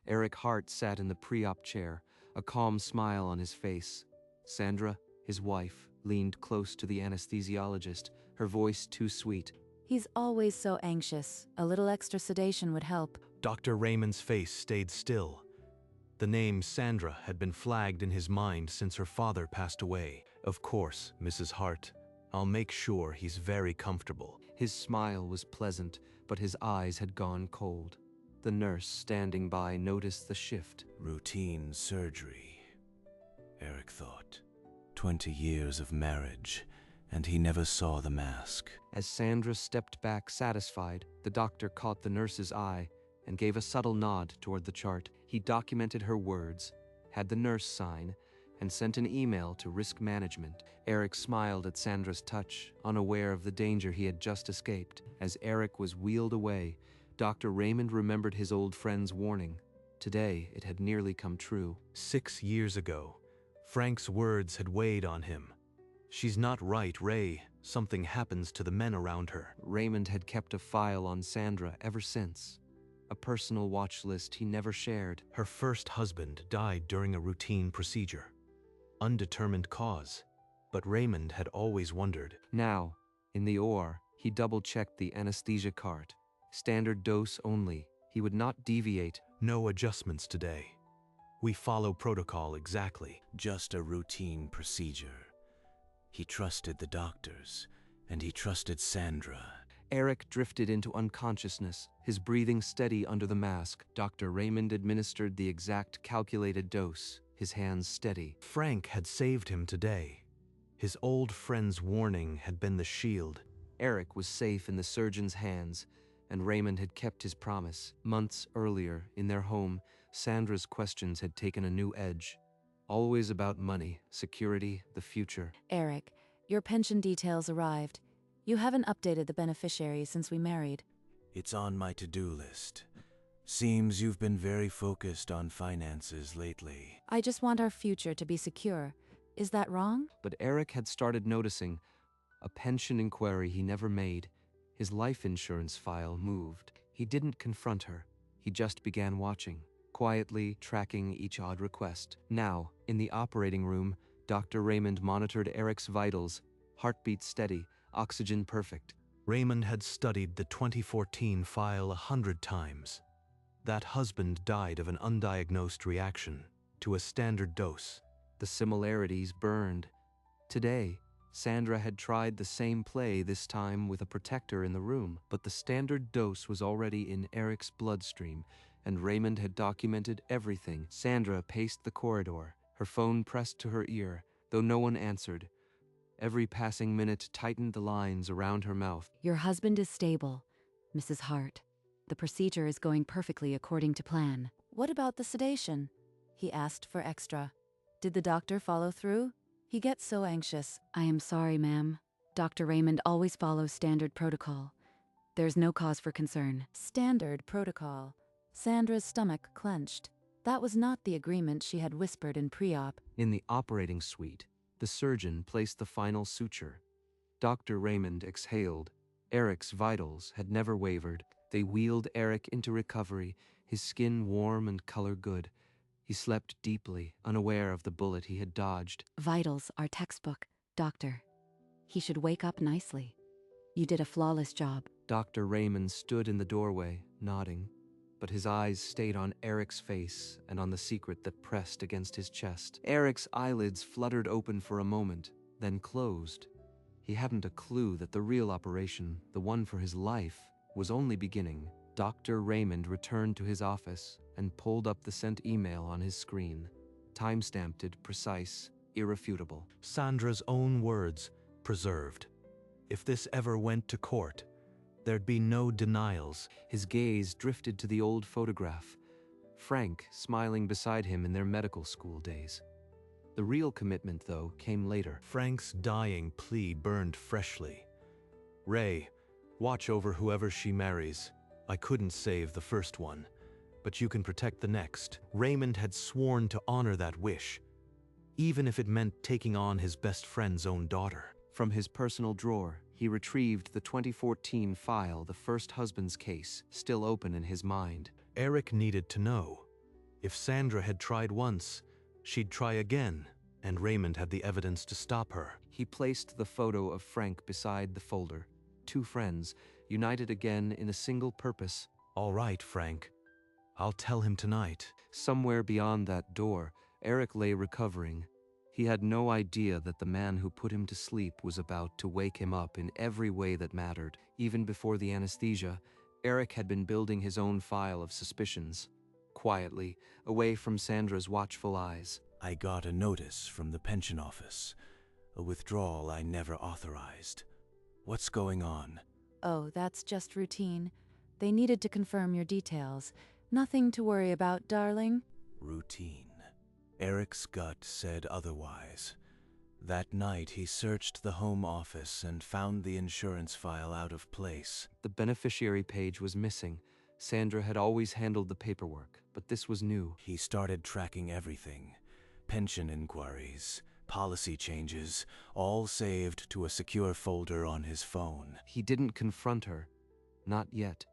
Eric Hart sat in the pre-op chair, a calm smile on his face. Sandra, his wife, leaned close to the anesthesiologist, her voice too sweet. He's always so anxious. A little extra sedation would help. Dr. Raymond's face stayed still. The name Sandra had been flagged in his mind since her father passed away. Of course, Mrs. Hart. I'll make sure he's very comfortable. His smile was pleasant, but his eyes had gone cold. The nurse standing by noticed the shift. Routine surgery, Eric thought. 20 years of marriage, and he never saw the mask. As Sandra stepped back satisfied, the doctor caught the nurse's eye and gave a subtle nod toward the chart. He documented her words, had the nurse sign, and sent an email to risk management. Eric smiled at Sandra's touch, unaware of the danger he had just escaped. As Eric was wheeled away, Dr. Raymond remembered his old friend's warning. Today, it had nearly come true. 6 years ago, Frank's words had weighed on him. She's not right, Ray. Something happens to the men around her. Raymond had kept a file on Sandra ever since. A personal watch list he never shared. Her first husband died during a routine procedure. Undetermined cause, but Raymond had always wondered. Now, in the OR, he double-checked the anesthesia cart. Standard dose only. He would not deviate. No adjustments today. We follow protocol exactly. Just a routine procedure. He trusted the doctors, and he trusted Sandra. Eric drifted into unconsciousness, his breathing steady under the mask. Dr. Raymond administered the exact calculated dose, his hands steady. Frank had saved him today. His old friend's warning had been the shield. Eric was safe in the surgeon's hands, and Raymond had kept his promise. Months earlier, in their home, Sandra's questions had taken a new edge. Always about money, security, the future. Eric, your pension details arrived. You haven't updated the beneficiaries since we married. It's on my to-do list. Seems you've been very focused on finances lately. I just want our future to be secure. Is that wrong? But Eric had started noticing a pension inquiry he never made. His life insurance file moved. He didn't confront her. He just began watching, quietly tracking each odd request. Now, in the operating room, Dr. Raymond monitored Eric's vitals, heartbeat steady, oxygen perfect. Raymond had studied the 2014 file 100 times. That husband died of an undiagnosed reaction to a standard dose. The similarities burned. Today, Sandra had tried the same play, this time with a protector in the room, but the standard dose was already in Eric's bloodstream, and Raymond had documented everything. Sandra paced the corridor, her phone pressed to her ear, though no one answered. Every passing minute tightened the lines around her mouth. Your husband is stable, Mrs. Hart. The procedure is going perfectly according to plan. What about the sedation? He asked for extra. Did the doctor follow through? He gets so anxious. I am sorry, ma'am. Dr. Raymond always follows standard protocol. There's no cause for concern. Standard protocol. Sandra's stomach clenched. That was not the agreement she had whispered in pre-op. In the operating suite, the surgeon placed the final suture. Dr. Raymond exhaled. Eric's vitals had never wavered. They wheeled Eric into recovery, his skin warm and color good. He slept deeply, unaware of the bullet he had dodged. Vitals are textbook, doctor. He should wake up nicely. You did a flawless job. Dr. Raymond stood in the doorway, nodding, but his eyes stayed on Eric's face and on the secret that pressed against his chest. Eric's eyelids fluttered open for a moment, then closed. He hadn't a clue that the real operation, the one for his life, was only beginning. Dr. Raymond returned to his office and pulled up the sent email on his screen. Time-stamped it, precise, irrefutable. Sandra's own words, preserved. If this ever went to court, there'd be no denials. His gaze drifted to the old photograph, Frank smiling beside him in their medical school days. The real commitment, though, came later. Frank's dying plea burned freshly. Ray, watch over whoever she marries. I couldn't save the first one, but you can protect the next. Raymond had sworn to honor that wish, even if it meant taking on his best friend's own daughter. From his personal drawer, he retrieved the 2014 file, the first husband's case, still open in his mind. Eric needed to know. If Sandra had tried once, she'd try again, and Raymond had the evidence to stop her. He placed the photo of Frank beside the folder. Two friends, united again in a single purpose. All right, Frank. I'll tell him tonight. Somewhere beyond that door, Eric lay recovering. He had no idea that the man who put him to sleep was about to wake him up in every way that mattered. Even before the anesthesia, Eric had been building his own file of suspicions. Quietly, away from Sandra's watchful eyes. I got a notice from the pension office, a withdrawal I never authorized. What's going on? Oh, that's just routine. They needed to confirm your details. Nothing to worry about, darling. Routine. Eric's gut said otherwise. That night he searched the home office and found the insurance file out of place. The beneficiary page was missing. Sandra had always handled the paperwork, but this was new. He started tracking everything. Pension inquiries, policy changes, all saved to a secure folder on his phone. He didn't confront her. Not yet.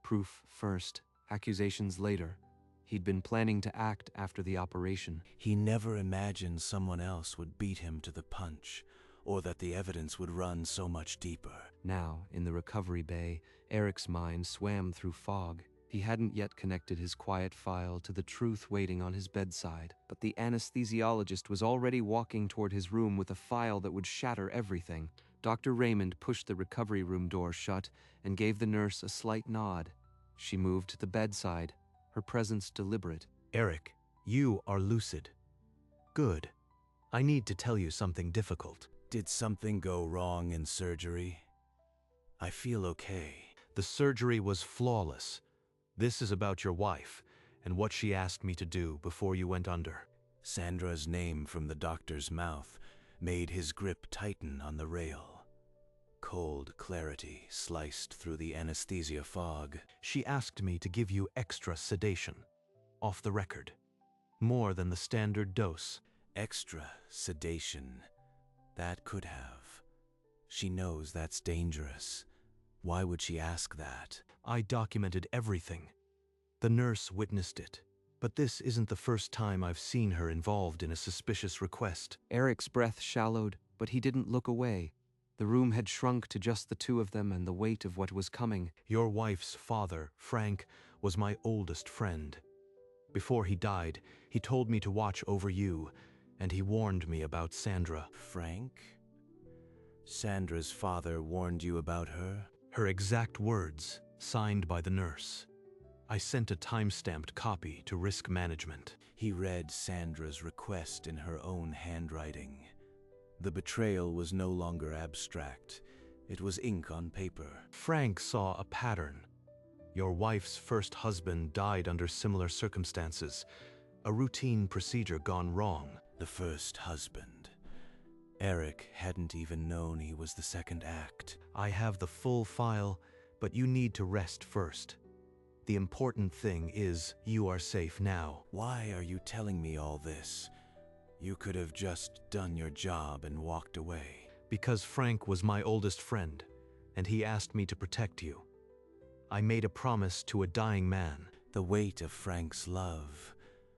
Proof first, accusations later. He'd been planning to act after the operation. He never imagined someone else would beat him to the punch, or that the evidence would run so much deeper. Now, in the recovery bay, Eric's mind swam through fog. He hadn't yet connected his quiet file to the truth waiting on his bedside, but the anesthesiologist was already walking toward his room with a file that would shatter everything. Dr. Raymond pushed the recovery room door shut and gave the nurse a slight nod. She moved to the bedside, her presence deliberate. Eric, you are lucid. Good. I need to tell you something difficult. Did something go wrong in surgery? I feel okay. The surgery was flawless. This is about your wife and what she asked me to do before you went under. Sandra's name from the doctor's mouth made his grip tighten on the rail. Cold clarity sliced through the anesthesia fog. She asked me to give you extra sedation, off the record. More than the standard dose. Extra sedation. That could have. She knows that's dangerous. Why would she ask that? I documented everything. The nurse witnessed it. But this isn't the first time I've seen her involved in a suspicious request. Eric's breath shallowed, but he didn't look away. The room had shrunk to just the two of them and the weight of what was coming. Your wife's father, Frank, was my oldest friend. Before he died, he told me to watch over you, and he warned me about Sandra. Frank? Sandra's father warned you about her? Her exact words, signed by the nurse. I sent a time-stamped copy to risk management. He read Sandra's request in her own handwriting. The betrayal was no longer abstract. It was ink on paper. Frank saw a pattern. Your wife's first husband died under similar circumstances. A routine procedure gone wrong. The first husband. Eric hadn't even known he was the second act. I have the full file, but you need to rest first. The important thing is you are safe now. Why are you telling me all this? You could have just done your job and walked away. Because Frank was my oldest friend, and he asked me to protect you. I made a promise to a dying man. The weight of Frank's love,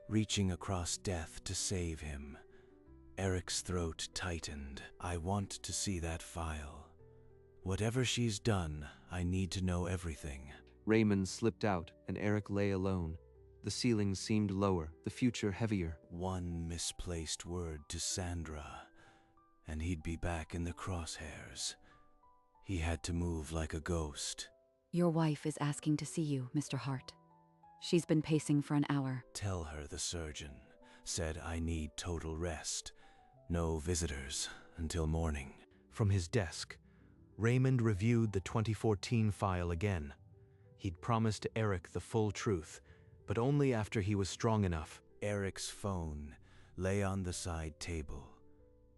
reaching across death to save him. Eric's throat tightened. I want to see that file. Whatever she's done, I need to know everything. Raymond slipped out, and Eric lay alone. The ceilings seemed lower, the future heavier. One misplaced word to Sandra, and he'd be back in the crosshairs. He had to move like a ghost. Your wife is asking to see you, Mr. Hart. She's been pacing for an hour. Tell her the surgeon said I need total rest. No visitors until morning. From his desk, Raymond reviewed the 2014 file again. He'd promised Eric the full truth, but only after he was strong enough. Eric's phone lay on the side table.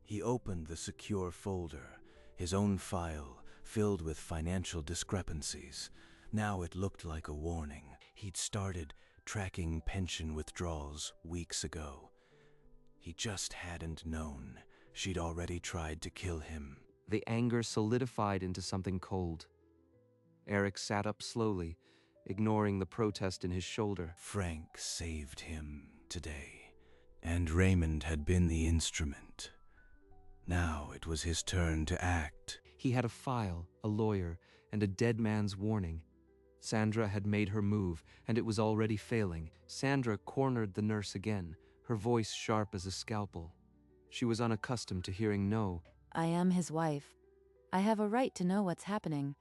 He opened the secure folder, his own file filled with financial discrepancies. Now it looked like a warning. He'd started tracking pension withdrawals weeks ago. He just hadn't known. She'd already tried to kill him. The anger solidified into something cold. Eric sat up slowly. ignoring the protest in his shoulder. Frank saved him today, and Raymond had been the instrument. Now it was his turn to act. He had a file, a lawyer, and a dead man's warning. Sandra had made her move, and it was already failing. Sandra cornered the nurse again, her voice sharp as a scalpel. She was unaccustomed to hearing no. I am his wife. I have a right to know what's happening.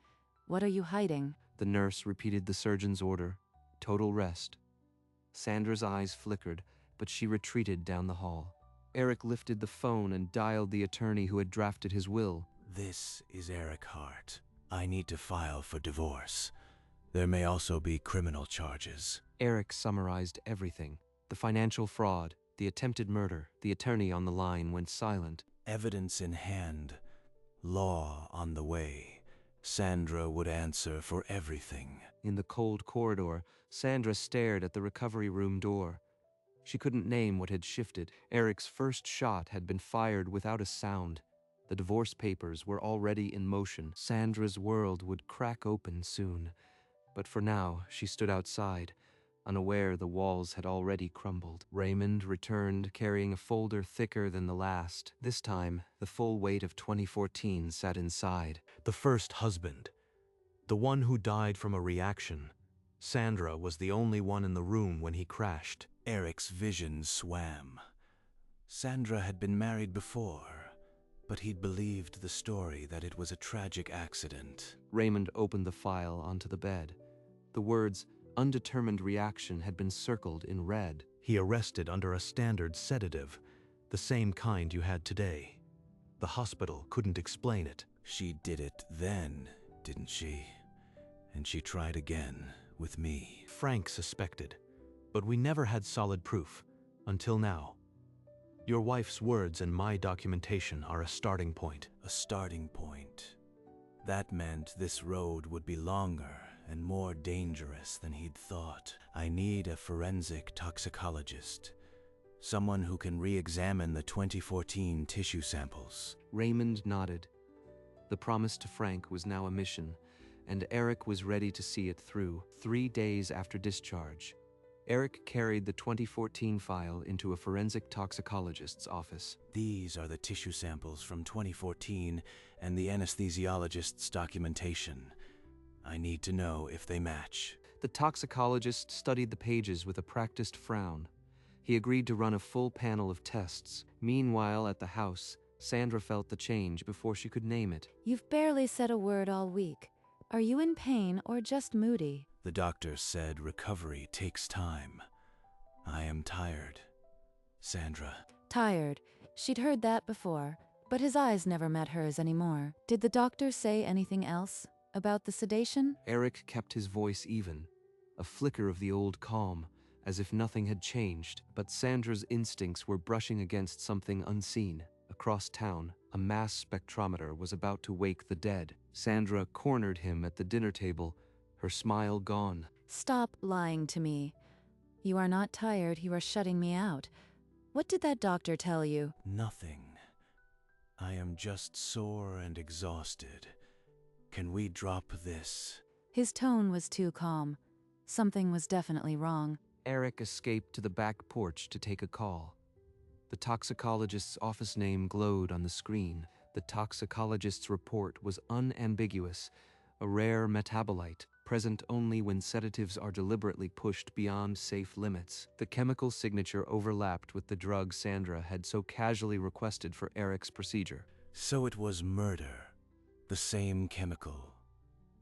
What are you hiding? The nurse repeated the surgeon's order. Total rest. Sandra's eyes flickered, but she retreated down the hall. Eric lifted the phone and dialed the attorney who had drafted his will. This is Eric Hart. I need to file for divorce. There may also be criminal charges. Eric summarized everything. The financial fraud, the attempted murder. The attorney on the line went silent. Evidence in hand. Law on the way. Sandra would answer for everything. In the cold corridor, Sandra stared at the recovery room door. She couldn't name what had shifted. Eric's first shot had been fired without a sound. The divorce papers were already in motion. Sandra's world would crack open soon. But for now, she stood outside, unaware the walls had already crumbled. Raymond returned, carrying a folder thicker than the last. This time, the full weight of 2014 sat inside. The first husband. The one who died from a reaction. Sandra was the only one in the room when he crashed. Eric's vision swam. Sandra had been married before, but he'd believed the story that it was a tragic accident. Raymond opened the file onto the bed. The words, "undetermined reaction," had been circled in red. He arrested under a standard sedative, the same kind you had today. The hospital couldn't explain it. She did it then, didn't she? And she tried again with me. Frank suspected, but we never had solid proof, until now. Your wife's words and my documentation are a starting point. A starting point. That meant this road would be longer and more dangerous than he'd thought. I need a forensic toxicologist. Someone who can re-examine the 2014 tissue samples. Raymond nodded. The promise to Frank was now a mission, and Eric was ready to see it through. 3 days after discharge, Eric carried the 2014 file into a forensic toxicologist's office. These are the tissue samples from 2014 and the anesthesiologist's documentation. I need to know if they match. The toxicologist studied the pages with a practiced frown. He agreed to run a full panel of tests. Meanwhile, at the house, Sandra felt the change before she could name it. You've barely said a word all week. Are you in pain or just moody? The doctor said recovery takes time. I am tired. Sandra. Tired. She'd heard that before, but his eyes never met hers anymore. Did the doctor say anything else? About the sedation? Eric kept his voice even, a flicker of the old calm, as if nothing had changed. But Sandra's instincts were brushing against something unseen. Across town, a mass spectrometer was about to wake the dead. Sandra cornered him at the dinner table, her smile gone. Stop lying to me. You are not tired, you are shutting me out. What did that doctor tell you? Nothing. I am just sore and exhausted. Can we drop this? His tone was too calm. Something was definitely wrong. Eric escaped to the back porch to take a call. The toxicologist's office name glowed on the screen. The toxicologist's report was unambiguous, a rare metabolite, present only when sedatives are deliberately pushed beyond safe limits. The chemical signature overlapped with the drug Sandra had so casually requested for Eric's procedure. So it was murder. The same chemical.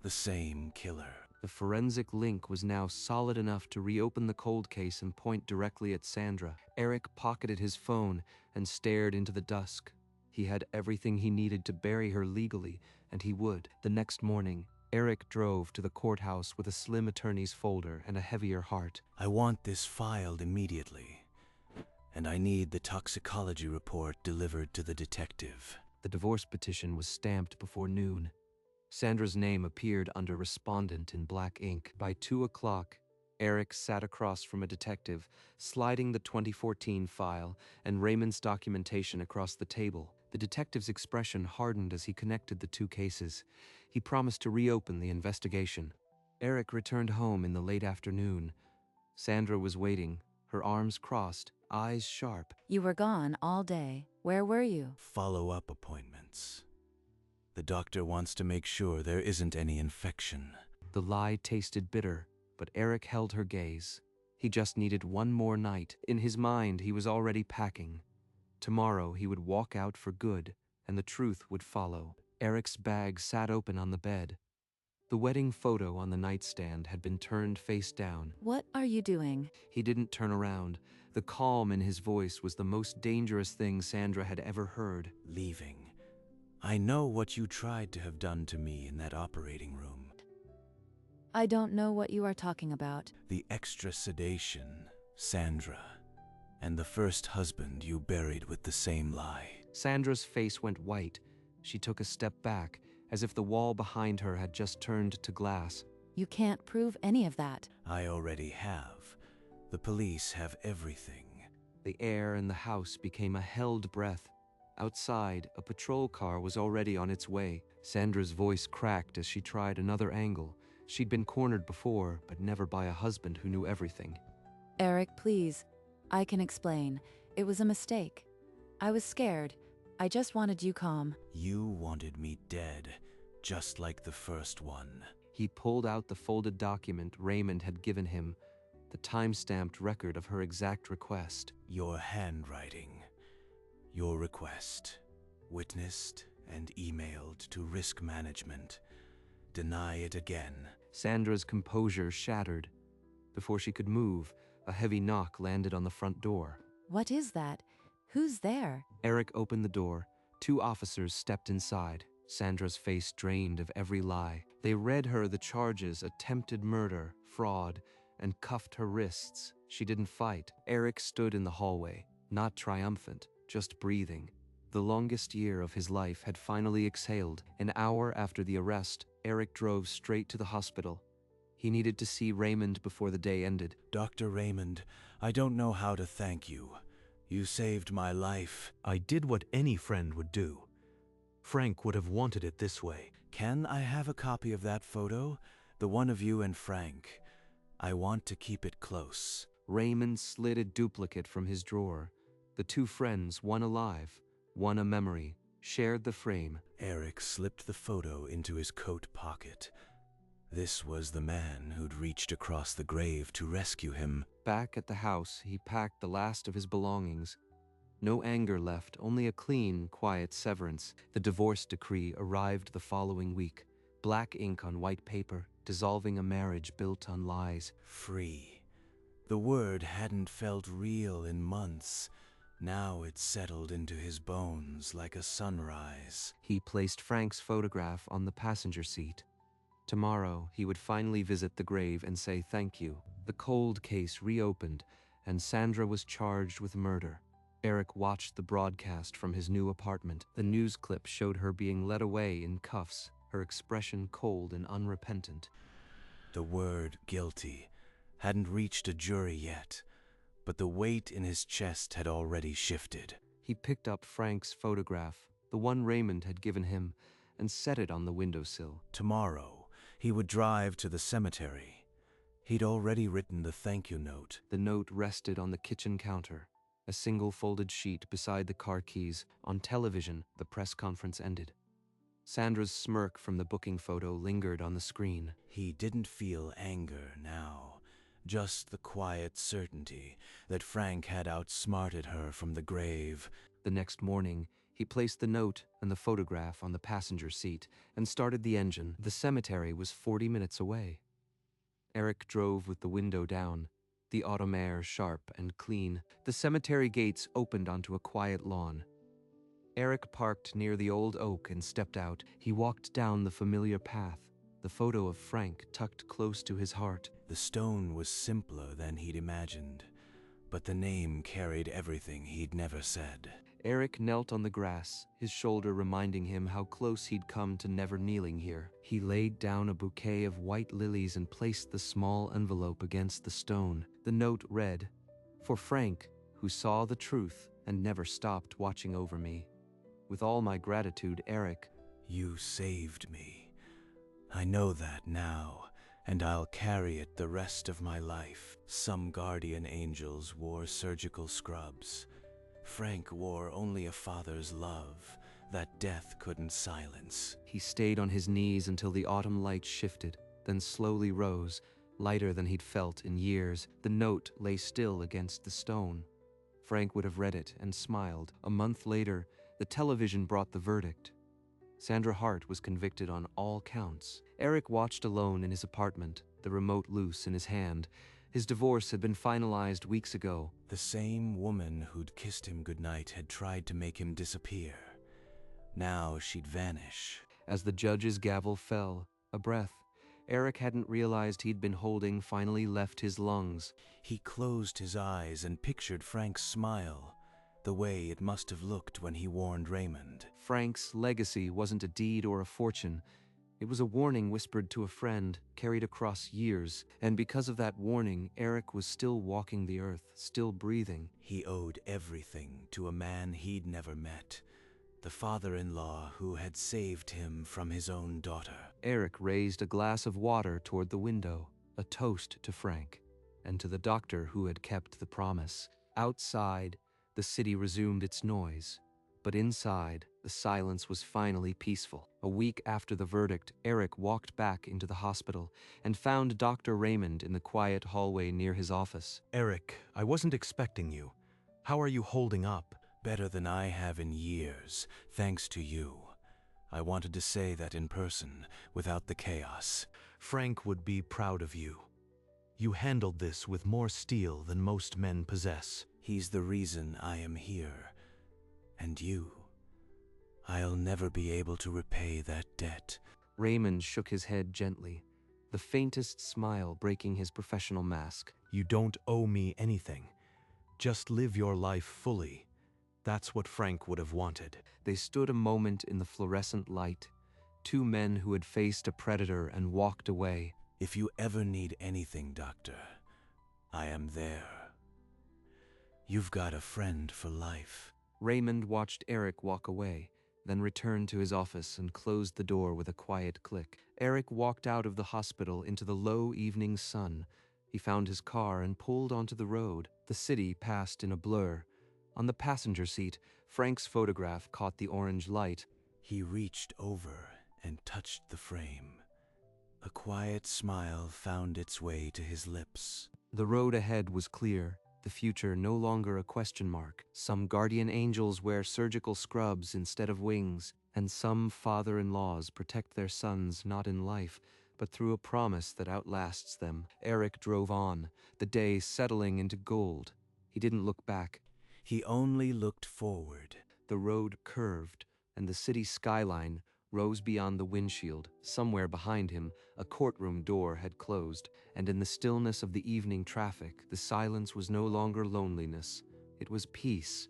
The same killer. The forensic link was now solid enough to reopen the cold case and point directly at Sandra. Eric pocketed his phone and stared into the dusk. He had everything he needed to bury her legally, and he would. The next morning, Eric drove to the courthouse with a slim attorney's folder and a heavier heart. I want this filed immediately, and I need the toxicology report delivered to the detective. The divorce petition was stamped before noon. Sandra's name appeared under respondent in black ink. By 2 o'clock, Eric sat across from a detective, sliding the 2014 file and Raymond's documentation across the table. The detective's expression hardened as he connected the two cases. He promised to reopen the investigation. Eric returned home in the late afternoon. Sandra was waiting, her arms crossed, eyes sharp. You were gone all day. Where were you? Follow-up appointments. The doctor wants to make sure there isn't any infection. The lie tasted bitter, but Eric held her gaze. He just needed one more night. In his mind, he was already packing. Tomorrow, he would walk out for good, and the truth would follow. Eric's bag sat open on the bed. The wedding photo on the nightstand had been turned face down. What are you doing? He didn't turn around. The calm in his voice was the most dangerous thing Sandra had ever heard. Leaving. I know what you tried to have done to me in that operating room. I don't know what you are talking about. The extra sedation, Sandra, and the first husband you buried with the same lie. Sandra's face went white. She took a step back, as if the wall behind her had just turned to glass. You can't prove any of that. I already have. The police have everything. The air in the house became a held breath. Outside, a patrol car was already on its way. Sandra's voice cracked as she tried another angle. She'd been cornered before, but never by a husband who knew everything. Eric, please. I can explain. It was a mistake. I was scared. I just wanted you calm. You wanted me dead, just like the first one. He pulled out the folded document Raymond had given him, the time-stamped record of her exact request. Your handwriting. Your request. Witnessed and emailed to risk management. Deny it again. Sandra's composure shattered. Before she could move, a heavy knock landed on the front door. What is that? Who's there? Eric opened the door. 2 officers stepped inside. Sandra's face drained of every lie. They read her the charges: attempted murder, fraud, and cuffed her wrists. She didn't fight. Eric stood in the hallway, not triumphant, just breathing. The longest year of his life had finally exhaled. An hour after the arrest, Eric drove straight to the hospital. He needed to see Raymond before the day ended. Dr. Raymond, I don't know how to thank you. You saved my life. I did what any friend would do. Frank would have wanted it this way. Can I have a copy of that photo? The one of you and Frank. I want to keep it close. Raymond slid a duplicate from his drawer. The 2 friends, one alive, one a memory, shared the frame. Eric slipped the photo into his coat pocket. This was the man who'd reached across the grave to rescue him. Back at the house, he packed the last of his belongings. No anger left, only a clean, quiet severance. The divorce decree arrived the following week. Black ink on white paper, dissolving a marriage built on lies. Free. The word hadn't felt real in months. Now it settled into his bones like a sunrise. He placed Frank's photograph on the passenger seat. Tomorrow, he would finally visit the grave and say thank you. The cold case reopened, and Sandra was charged with murder. Eric watched the broadcast from his new apartment. The news clip showed her being led away in cuffs, her expression cold and unrepentant. The word guilty hadn't reached a jury yet, but the weight in his chest had already shifted. He picked up Frank's photograph, the one Raymond had given him, and set it on the windowsill. Tomorrow, he would drive to the cemetery. He'd already written the thank you note. The note rested on the kitchen counter, a single folded sheet beside the car keys. On television, the press conference ended. Sandra's smirk from the booking photo lingered on the screen. He didn't feel anger now, just the quiet certainty that Frank had outsmarted her from the grave. The next morning, he placed the note and the photograph on the passenger seat and started the engine. The cemetery was 40 minutes away. Eric drove with the window down, the autumn air sharp and clean. The cemetery gates opened onto a quiet lawn. Eric parked near the old oak and stepped out. He walked down the familiar path, the photo of Frank tucked close to his heart. The stone was simpler than he'd imagined, but the name carried everything he'd never said. Eric knelt on the grass, his shoulder reminding him how close he'd come to never kneeling here. He laid down a bouquet of white lilies and placed the small envelope against the stone. The note read, "For Frank, who saw the truth and never stopped watching over me. With all my gratitude, Eric." You saved me. I know that now, and I'll carry it the rest of my life. Some guardian angels wore surgical scrubs. Frank wore only a father's love that death couldn't silence. He stayed on his knees until the autumn light shifted, then slowly rose, lighter than he'd felt in years. The note lay still against the stone. Frank would have read it and smiled. A month later, the television brought the verdict. Sandra Hart was convicted on all counts. Eric watched alone in his apartment, the remote loose in his hand. His divorce had been finalized weeks ago. The same woman who'd kissed him goodnight had tried to make him disappear. Now she'd vanish. As the judge's gavel fell, a breath Eric hadn't realized he'd been holding finally left his lungs. He closed his eyes and pictured Frank's smile, the way it must have looked when he warned Raymond. Frank's legacy wasn't a deed or a fortune. It was a warning whispered to a friend, carried across years. And because of that warning, Eric was still walking the earth, still breathing. He owed everything to a man he'd never met, the father-in-law who had saved him from his own daughter. Eric raised a glass of water toward the window, a toast to Frank, and to the doctor who had kept the promise. Outside, the city resumed its noise, but inside, the silence was finally peaceful. A week after the verdict, Eric walked back into the hospital and found Dr. Raymond in the quiet hallway near his office. Eric, I wasn't expecting you. How are you holding up? Better than I have in years, thanks to you. I wanted to say that in person, without the chaos. Frank would be proud of you. You handled this with more steel than most men possess. He's the reason I am here. And you. I'll never be able to repay that debt. Raymond shook his head gently, the faintest smile breaking his professional mask. You don't owe me anything. Just live your life fully. That's what Frank would have wanted. They stood a moment in the fluorescent light, two men who had faced a predator and walked away. If you ever need anything, Doctor, I am there. You've got a friend for life. Raymond watched Eric walk away, then returned to his office and closed the door with a quiet click. Eric walked out of the hospital into the low evening sun. He found his car and pulled onto the road. The city passed in a blur. On the passenger seat, Frank's photograph caught the orange light. He reached over and touched the frame. A quiet smile found its way to his lips. The road ahead was clear, the future no longer a question mark. Some guardian angels wear surgical scrubs instead of wings, and some father-in-laws protect their sons not in life, but through a promise that outlasts them. Eric drove on, the day settling into gold. He didn't look back. He only looked forward. The road curved, and the city skyline rose beyond the windshield. Somewhere behind him, a courtroom door had closed, and in the stillness of the evening traffic, the silence was no longer loneliness. It was peace.